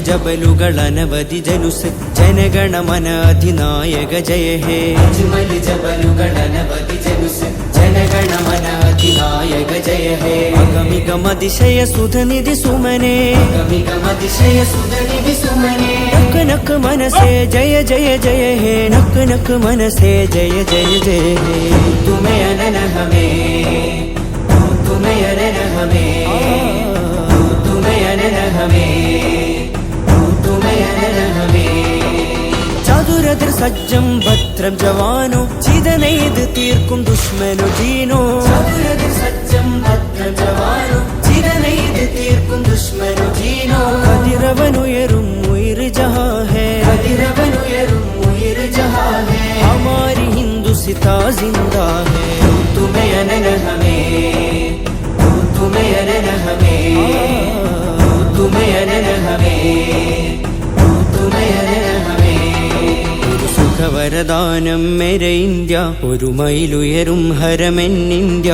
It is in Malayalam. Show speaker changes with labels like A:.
A: ജബലുകൾ അനവധി ജനുസ് ജനഗണമന അധിനായക ജയ ഹേ അജ്മൽ ജബലുകൾ അനവധി ജനുസ് ജനഗണമന അധിനായക ജയ ഹേ അഗമികമതിശയ സുധനിധി സുമനേ അഗമികമതിശയ സുധനിധി സുമനേ നക്ക് നക്ക് മനസേ ജയ ജയ ജയ ഹേ നക്ക് നക്ക് മനസേ ജയ ജയ ജയ ഹേ തുമേ അനന ഹമേ തുമേ അനന ഹമേ തുമേ അനന ഹമേ തുമേ അനന ഹമേ ചതുരതിർ സജ്ജം ഭദ്രം ജവാനോ ചിതനെയ്ത് തീർക്കും ദുഷ്മനു ജീനോ ചതുരതിർ സജ്ജം ഭദ്രം ജവാനോ ചിതനെയ്ത് തീർക്കും ദുഷ്മനു ജീനോ കതിരവനുയരും ഉയിർ ജഹാ ഹേ കതിരവനുയരും ഉയിർ ജഹാ ഹേ ഹമാരി ഹിന്ദുസിതാ ജിന്ദാ ഹേ തുമേ അനന ഹമേ തുമേ അനന ഹമേ തുമേ അനന ഹമേ തുമേ അനന ഹമേ സുഖവരദാനം മേരെ ഇന്ത്യ ഒരു മൈലുയരും ഹരമെൻ ഇന്ത്യ